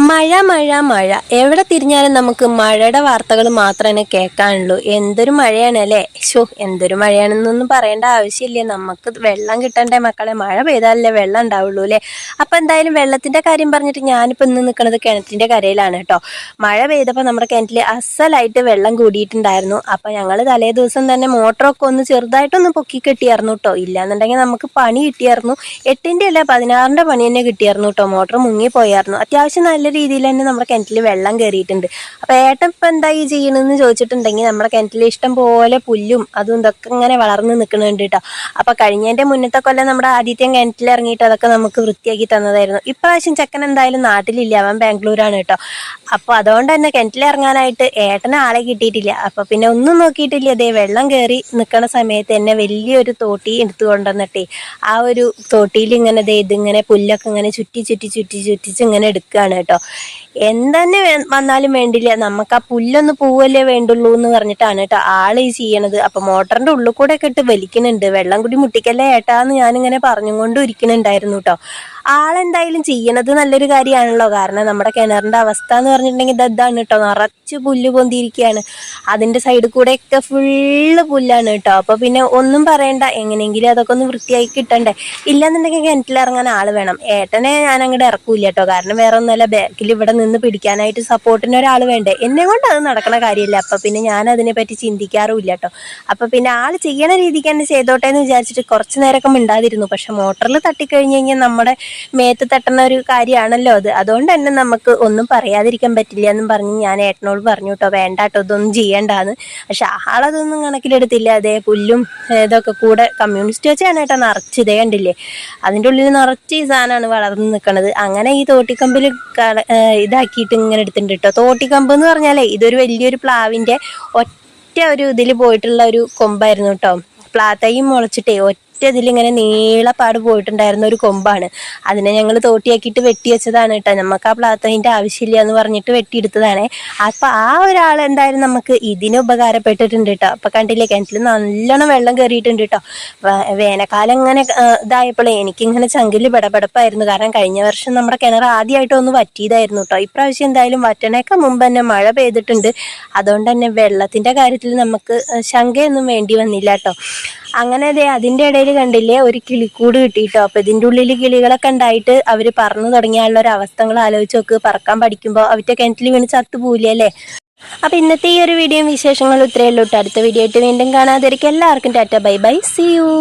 മഴ മഴ മഴ എവിടെ തിരിഞ്ഞാലും നമുക്ക് മഴയുടെ വാർത്തകൾ മാത്രമേ കേൾക്കാനുള്ളൂ. എന്തൊരു മഴയാണ് അല്ലേ. എന്തൊരു മഴയാണെന്നൊന്നും പറയേണ്ട ആവശ്യമില്ല. നമുക്ക് വെള്ളം കിട്ടണ്ടേ മക്കളെ. മഴ പെയ്താലല്ലേ വെള്ളം ഉണ്ടാവുള്ളൂ അല്ലേ. അപ്പം എന്തായാലും വെള്ളത്തിന്റെ കാര്യം പറഞ്ഞിട്ട് ഞാനിപ്പോൾ ഇന്ന് നിൽക്കുന്നത് കിണറ്റിന്റെ കരയിലാണ് കേട്ടോ. മഴ പെയ്തപ്പോൾ നമ്മുടെ കിണറ്റിൽ അസലായിട്ട് വെള്ളം കൂടിയിട്ടുണ്ടായിരുന്നു. അപ്പം ഞങ്ങൾ തലേ ദിവസം തന്നെ മോട്ടറൊക്കെ ഒന്ന് ചെറുതായിട്ടൊന്ന് പൊക്കി കെട്ടിയായിരുന്നു കേട്ടോ. ഇല്ലാന്നുണ്ടെങ്കിൽ നമുക്ക് പണി കിട്ടിയായിരുന്നു. 8ന്റെ അല്ല 16ന്റെ പണി തന്നെ കിട്ടിയായിരുന്നു കേട്ടോ. മോട്ടർ മുങ്ങിപ്പോയായിരുന്നു. അത്യാവശ്യം നല്ല രീതിയിൽ തന്നെ നമ്മുടെ കിണറ്റിൽ വെള്ളം കയറിയിട്ടുണ്ട്. അപ്പൊ ഏട്ടൻ ഇപ്പൊ എന്താ ഈ ചെയ്യണമെന്ന് ചോദിച്ചിട്ടുണ്ടെങ്കിൽ നമ്മുടെ കിണറ്റിൽ ഇഷ്ടം പോലെ പുല്ലും അതും ഇതൊക്കെ ഇങ്ങനെ വളർന്ന് നിൽക്കുന്നുണ്ട് കേട്ടോ. അപ്പൊ കഴിഞ്ഞതിന്റെ മുന്നത്തെ കൊല്ലം നമ്മുടെ ആദ്യത്തെ കിണറ്റിൽ ഇറങ്ങിയിട്ട് അതൊക്കെ നമുക്ക് വൃത്തിയാക്കി തന്നതായിരുന്നു. ഇപ്രാവശ്യം ചെക്കൻ എന്തായാലും നാട്ടിലില്ല, അവൻ ബാംഗ്ലൂരാണ് കേട്ടോ. അപ്പൊ അതുകൊണ്ട് തന്നെ കിണറ്റിലിറങ്ങാനായിട്ട് ഏട്ടന് ആളെ കിട്ടിയിട്ടില്ല. അപ്പൊ പിന്നെ ഒന്നും നോക്കിയിട്ടില്ല, അതേ വെള്ളം കയറി നിൽക്കുന്ന സമയത്ത് തന്നെ വലിയൊരു തോട്ടി എടുത്തു കൊണ്ടുവന്നിട്ടേ ആ ഒരു തോട്ടിയിൽ ഇങ്ങനെ ഇതിങ്ങനെ പുല്ലൊക്കെ ഇങ്ങനെ ചുറ്റിച്ച് ഇങ്ങനെ എടുക്കുകയാണ് കേട്ടോ. എന്തെന്നെ വന്നാലും വേണ്ടില്ല, നമുക്ക് ആ പുല്ലൊന്ന് പൂവല്ലേ വേണ്ടുള്ളൂ എന്ന് പറഞ്ഞിട്ടാണ് കേട്ടോ ആള് ഈ ചെയ്യണത്. അപ്പൊ മോട്ടറിന്റെ ഉള്ളിൽ കൂടെ ഒക്കെ ഇട്ട് വലിക്കുന്നുണ്ട്. വെള്ളം കൂടി മുട്ടിക്കല്ലേ ഏട്ടാന്ന് ഞാനിങ്ങനെ പറഞ്ഞുകൊണ്ട് ഇരിക്കുന്നുണ്ടായിരുന്നു കേട്ടോ. ആളെന്തായാലും ചെയ്യണത് നല്ലൊരു കാര്യമാണല്ലോ. കാരണം നമ്മുടെ കിണറിന്റെ അവസ്ഥ എന്ന് പറഞ്ഞിട്ടുണ്ടെങ്കിൽ ഇതാണ് കേട്ടോ, നിറച്ച് പുല്ല് പൊന്തിയിരിക്കുകയാണ്. അതിന്റെ സൈഡിൽ കൂടെ ഒക്കെ ഫുള്ള് പുല്ലാണ് കേട്ടോ. അപ്പൊ പിന്നെ ഒന്നും പറയണ്ട, എങ്ങനെയെങ്കിലും അതൊക്കെ ഒന്ന് വൃത്തിയാക്കി കിട്ടണ്ടേ. ഇല്ലാന്നുണ്ടെങ്കിൽ കിണറ്റിലിറങ്ങാൻ ആള് വേണം. ഏട്ടനെ ഞാൻ അങ്ങോട്ട് ഇറക്കൂല കേട്ടോ. കാരണം വേറെ ഒന്നല്ല, ബാക്കിൽ ഇവിടെ നിന്ന് പിടിക്കാനായിട്ട് സപ്പോർട്ടിന് ഒരാൾ വേണ്ടേ. എന്നെ കൊണ്ട് അത് നടക്കണ കാര്യമില്ല. അപ്പൊ പിന്നെ ഞാൻ അതിനെ പറ്റി ചിന്തിക്കാറുമില്ല കേട്ടോ. അപ്പൊ പിന്നെ ആള് ചെയ്യണ രീതിക്ക് തന്നെ ചെയ്തോട്ടെ എന്ന് വിചാരിച്ചിട്ട് കുറച്ചു നേരമൊക്കെ മിണ്ടാതിരുന്നു. പക്ഷെ മോട്ടറിൽ തട്ടിക്കഴിഞ്ഞ് കഴിഞ്ഞാൽ നമ്മുടെ മേത്ത് തട്ടുന്ന ഒരു കാര്യമാണല്ലോ അത്. അതുകൊണ്ട് തന്നെ നമുക്ക് ഒന്നും പറയാതിരിക്കാൻ പറ്റില്ല എന്നും പറഞ്ഞ് ഞാൻ ഏട്ടനോട് പറഞ്ഞു കേട്ടോ, വേണ്ട കേട്ടോ ഇതൊന്നും ചെയ്യണ്ടാന്ന്. പക്ഷെ ആളതൊന്നും കണക്കിലെടുത്തില്ല. അതേ പുല്ലും ഇതൊക്കെ കൂടെ കമ്മ്യൂണിസ്റ്റ് വെച്ചാണ് കേട്ടോ നിറച്ച്. ഇതേ കണ്ടില്ലേ, അതിൻ്റെ ഉള്ളിൽ നിറച്ച് ഈ സാധനമാണ് വളർന്ന് നിൽക്കുന്നത്. അങ്ങനെ ഈ തോട്ടിക്കമ്പിൽ ഇതാക്കിയിട്ട് ഇങ്ങനെ എടുത്തിട്ടുണ്ട് കേട്ടോ. തോട്ടിക്കമ്പ് എന്ന് പറഞ്ഞാലേ ഇതൊരു വലിയൊരു പ്ലാവിന്റെ ഒറ്റ ഒരു ഇതിൽ പോയിട്ടുള്ള ഒരു കൊമ്പായിരുന്നു കേട്ടോ. പ്ലാത്തയും മുളച്ചിട്ടേ ഇതിലിങ്ങനെ നീളപ്പാട് പോയിട്ടുണ്ടായിരുന്ന ഒരു കൊമ്പാണ്. അതിനെ ഞങ്ങൾ തോട്ടിയാക്കിയിട്ട് വെട്ടി വെച്ചതാണ് കേട്ടോ. നമുക്ക് ആ പ്ലാത്തതിന്റെ ആവശ്യമില്ല എന്ന് പറഞ്ഞിട്ട് വെട്ടിയെടുത്തതാണേ. അപ്പൊ ആ ഒരാൾ എന്തായാലും നമുക്ക് ഇതിന് ഉപകാരപ്പെട്ടിട്ടുണ്ട് കേട്ടോ. അപ്പൊ കണ്ടില്ലേ, കിണറ്റിൽ നല്ലോണം വെള്ളം കയറിയിട്ടുണ്ട് കേട്ടോ. വേനൽക്കാലം ഇങ്ങനെ ഇതായപ്പോഴേ എനിക്കിങ്ങനെ ചങ്കില് പെടപെടപ്പായിരുന്നു. കാരണം കഴിഞ്ഞ വർഷം നമ്മുടെ കിണർ ആദ്യമായിട്ട് ഒന്ന് വറ്റിയതായിരുന്നു കേട്ടോ. ഇപ്രാവശ്യം എന്തായാലും വറ്റണേക്കാൾ മുമ്പ് തന്നെ മഴ പെയ്തിട്ടുണ്ട്. അതുകൊണ്ട് തന്നെ വെള്ളത്തിന്റെ കാര്യത്തിൽ നമുക്ക് ശങ്കയൊന്നും വേണ്ടി വന്നില്ല കേട്ടോ. അങ്ങനെ അതിന്റെ ഇടയിൽ കണ്ടില്ലേ ഒരു കിളിക്കൂട് കിട്ടിയിട്ടോ. അപ്പൊ ഇതിന്റെ ഉള്ളിൽ കിളികളൊക്കെ ഉണ്ടായിട്ട് അവര് പറന്നു തുടങ്ങിയുള്ള ഒരു അവസ്ഥകൾ ആലോചിച്ച് നോക്ക്. പറക്കാൻ പഠിക്കുമ്പോൾ അവരുടെ കിണറ്റിൽ വീണ് ചത്തുപോവില്ലേ അല്ലേ. അപ്പൊ ഇന്നത്തെ ഈ ഒരു വീഡിയോ വിശേഷങ്ങൾ ഇത്രയേ ഉള്ളൂ. അടുത്ത വീഡിയോ ആയിട്ട് വീണ്ടും കാണാതിരിക്കും. എല്ലാവർക്കും tata, bye bye, see U.